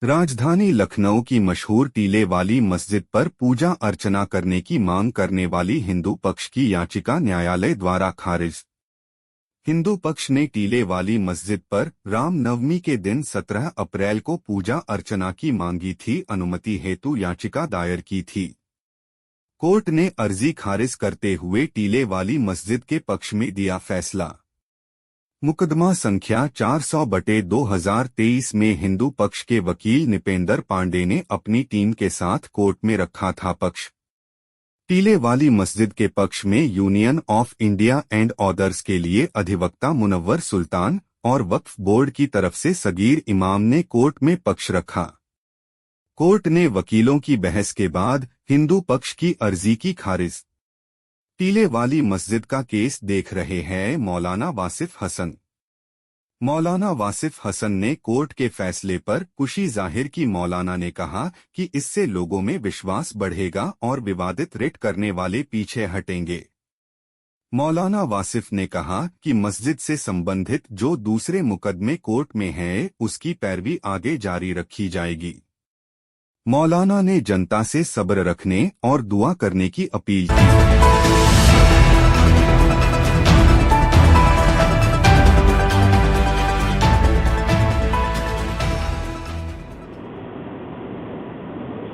राजधानी लखनऊ की मशहूर टीले वाली मस्जिद पर पूजा अर्चना करने की मांग करने वाली हिंदू पक्ष की याचिका न्यायालय द्वारा खारिज। हिंदू पक्ष ने टीले वाली मस्जिद पर रामनवमी के दिन 17 अप्रैल को पूजा अर्चना की मांगी थी अनुमति हेतु याचिका दायर की थी। कोर्ट ने अर्जी खारिज करते हुए टीले वाली मस्जिद के पक्ष में दिया फैसला। मुकदमा संख्या 400/2023 में हिंदू पक्ष के वकील निपेंद्र पांडे ने अपनी टीम के साथ कोर्ट में रखा था पक्ष। टीले वाली मस्जिद के पक्ष में union of India and others के लिए अधिवक्ता मुनव्वर सुल्तान और वक्फ बोर्ड की तरफ से सगीर इमाम ने कोर्ट में पक्ष रखा। कोर्ट ने वकीलों की बहस के बाद हिंदू पक्ष की अर्जी की खारिज। टीले वाली मस्जिद का केस देख रहे हैं मौलाना वासिफ हसन। मौलाना वासिफ हसन ने कोर्ट के फैसले पर खुशी जाहिर की। मौलाना ने कहा कि इससे लोगों में विश्वास बढ़ेगा और विवादित रिट करने वाले पीछे हटेंगे। मौलाना वासिफ ने कहा कि मस्जिद से संबंधित जो दूसरे मुकदमे कोर्ट में हैं उसकी पैरवी आगे जारी रखी जाएगी। मौलाना ने जनता से सब्र रखने और दुआ करने की अपील की।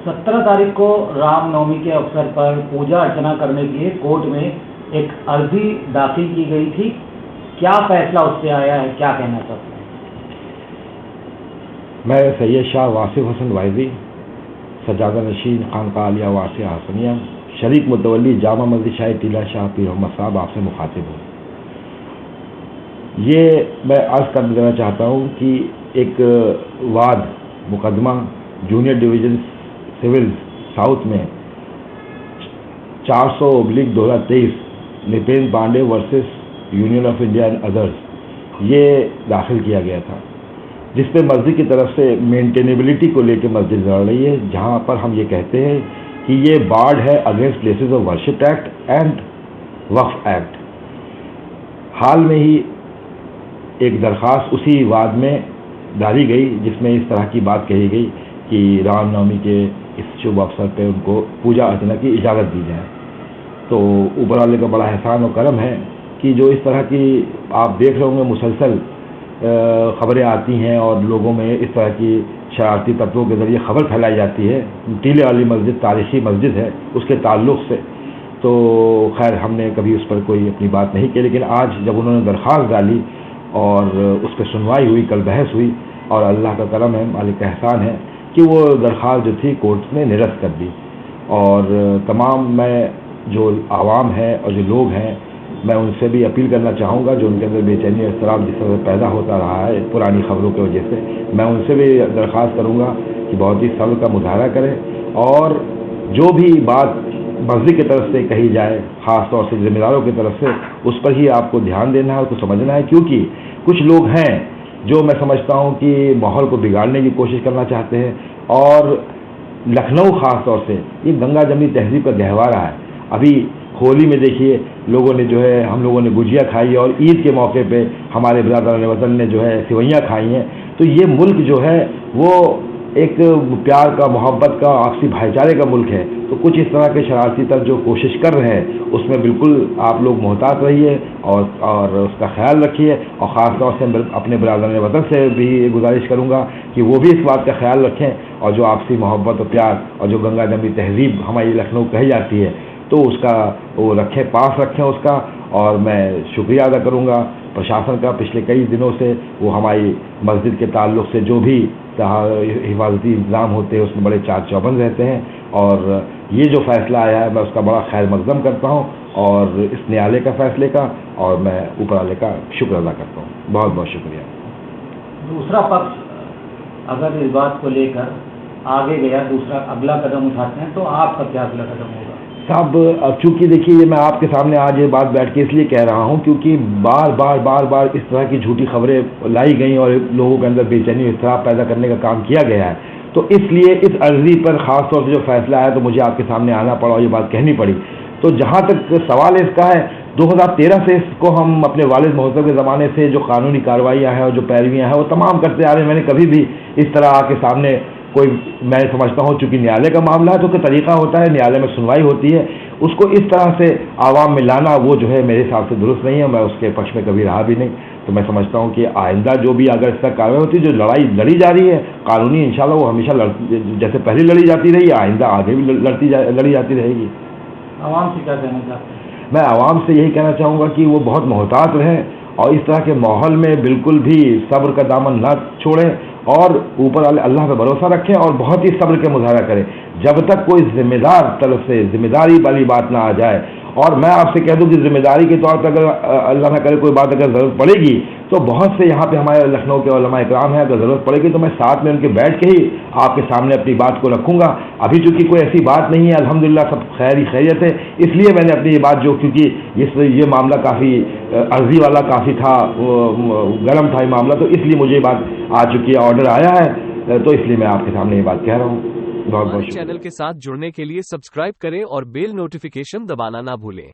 17 तारीख को रामनवमी के अवसर पर पूजा अर्चना करने के लिए कोर्ट में एक अर्जी दाखिल की गई थी। क्या फैसला उससे आया है, क्या कहना चाहते हैं? मैं सैयद शाह वासिफ हसन वाइजी, सज्जादा नशीन खानकाह आलिया वासिया हसनिया, शरीक मुतवल्ली जामा मस्जिद शाह टीला शाह पीर मोहम्मद साहब आपसे मुखातिब हूँ। ये मैं अर्ज कर देना चाहता हूँ कि एक वाद मुकदमा जूनियर डिवीज़न सिविल साउथ में 400/2023 Nipendra Pandey versus union of India and others ये दाखिल किया गया था, जिस पे मस्जिद की तरफ से मेंटेनेबिलिटी को लेकर मस्जिद लड़ रही है, जहां पर हम ये कहते हैं कि ये बार्ड है against places of worship act and Waqf act. हाल में ही एक दरख्वास्त उसी वाद में डाली गई जिसमें इस तरह की बात कही गई कि रामनवमी के इस शुभ अवसर पर उनको पूजा अर्चना की इजाज़त दी जाए। तो ऊपर वाले का बड़ा एहसान और करम है कि जो इस तरह की आप देख रहे होंगे मुसलसल खबरें आती हैं और लोगों में इस तरह की शरारती तत्वों के ज़रिए खबर फैलाई जाती है। टीले वाली मस्जिद तारीख़ी मस्जिद है, उसके ताल्लुक़ से तो खैर हमने कभी उस पर कोई अपनी बात नहीं की, लेकिन आज जब उन्होंने दरख्वास्त डाली और उस पर सुनवाई हुई, कल बहस हुई और अल्लाह का करम है, मालिक का एहसान है कि वो दरख्वास्त जो थी कोर्ट ने निरस्त कर दी। और तमाम मैं जो आवाम है और जो लोग हैं, मैं उनसे भी अपील करना चाहूँगा जो उनके अंदर बेचैनी और इज़्तिराब जिस तरह पैदा होता रहा है पुरानी खबरों की वजह से, मैं उनसे भी दरख्वास्त करूँगा कि बहुत ही सब्र का मुजाहरा करें और जो भी बात मस्जिद की तरफ से कही जाए, ख़ास तौर से ज़िम्मेदारों की तरफ से, उस पर ही आपको ध्यान देना है, उसको समझना है, क्योंकि कुछ लोग हैं जो मैं समझता हूँ कि माहौल को बिगाड़ने की कोशिश करना चाहते हैं। और लखनऊ ख़ास तौर से ये गंगा जमनी तहजीब का गहवारा है। अभी होली में देखिए लोगों ने जो है, हम लोगों ने गुजिया खाई है और ईद के मौके पे हमारे बिरादरान वतन ने जो है सिवैयाँ खाई हैं। तो ये मुल्क जो है वो एक प्यार का, मोहब्बत का, आपसी भाईचारे का मुल्क है। तो कुछ इस तरह के शरारती तत्व जो कोशिश कर रहे हैं उसमें बिल्कुल आप लोग मोहतात रहिए और उसका ख्याल रखिए। और ख़ास तौर से अपने बिरादरान वतन से भी गुजारिश करूँगा कि वो भी इस बात का ख्याल रखें और जो आपसी मोहब्बत और प्यार और जो गंगा जमनी तहजीब हमारी लखनऊ कही जाती है तो उसका वो रखें, पास रखें उसका। और मैं शुक्रिया अदा करूँगा प्रशासन का, पिछले कई दिनों से वो हमारी मस्जिद के ताल्लुक़ से जो भी हिफाजती इंतज़ाम होते हैं उसमें बड़े चाक चौबंद रहते हैं। और ये जो फ़ैसला आया है मैं उसका बड़ा खैर मकदम करता हूँ और इस न्यायालय का फ़ैसले का, और मैं ऊपर वाले का शुक्र अदा करता हूँ। बहुत बहुत शुक्रिया। दूसरा पक्ष अगर इस बात को लेकर आगे गया, दूसरा अगला कदम उठाते हैं, तो आपका क्या अगला कदम होगा? साहब चूँकि देखिए ये मैं आपके सामने आज ये बात बैठ के इसलिए कह रहा हूँ क्योंकि बार बार इस तरह की झूठी खबरें लाई गई और लोगों के अंदर बेचैनी इज़्तिराब पैदा करने का काम किया गया है। तो इसलिए इस अर्जी पर ख़ास तौर से जो फैसला आया तो मुझे आपके सामने आना पड़ा और ये बात कहनी पड़ी। तो जहाँ तक सवाल इसका है, 2013 से इसको हम अपने वालिद महोत्सव के ज़माने से जो कानूनी कार्रवाइयाँ हैं और जो पैरवियाँ हैं वो तमाम करते आ रहे हैं। मैंने कभी भी इस तरह आपके सामने کوئی میں سمجھتا ہوں چونکہ نیالے کا معاملہ ہے تو کہ طریقہ ہوتا ہے، نیالے میں سنوائی ہوتی ہے، اس کو اس طرح سے عوام میں لانا وہ جو ہے میرے حساب سے درست نہیں ہے، میں اس کے پکش میں کبھی رہا بھی نہیں۔ تو میں سمجھتا ہوں کہ آئندہ جو بھی اگر اس طرح کارروائی ہوتی ہے، جو لڑائی لڑی جا رہی ہے قانونی، انشاءاللہ وہ ہمیشہ جیسے پہلے لڑی جاتی رہی ہے، آئندہ آگے بھی لڑی جاتی رہے گی۔ عوام سے کیا کہنا چاہتے ہیں؟ میں عوام سے یہی کہنا چاہوں گا کہ وہ بہت محتاط رہیں اور اس طرح کے ماحول میں بالکل بھی صبر کا دامن نہ چھوڑیں اور اوپر والے اللہ پہ بھروسہ رکھیں اور بہت ہی صبر کا مظاہرہ کریں جب تک کوئی ذمہ دار طرف سے ذمہ داری والی بات نہ آ جائے۔ اور میں آپ سے کہہ دوں کہ ذمہ داری کے طور پر اگر اللہ نہ کرے کوئی بات اگر ضرورت پڑے گی تو بہت سے یہاں پہ ہمارے لکھنؤ کے علماء اکرام ہیں، اگر ضرورت پڑے گی تو میں ساتھ میں ان کے بیٹھ کے ہی آپ کے سامنے اپنی بات کو رکھوں گا۔ ابھی چونکہ کوئی ایسی بات نہیں ہے، الحمدللہ سب خیر ہی خیریت ہے، اس لیے میں نے اپنی یہ بات جو کیونکہ یہ معاملہ کافی عرضی والا کافی تھا، گرم تھا یہ معاملہ، تو اس لیے مجھے یہ بات آ چکی ہے، آرڈر آیا ہے، تو اس لیے میں آپ کے سامنے یہ بات کہہ رہا ہوں۔ بہت بہت چینل کے ساتھ جڑنے کے لیے سبسکرائب کریں اور بیل نوٹیفیکیشن دبانا نہ بھولیں۔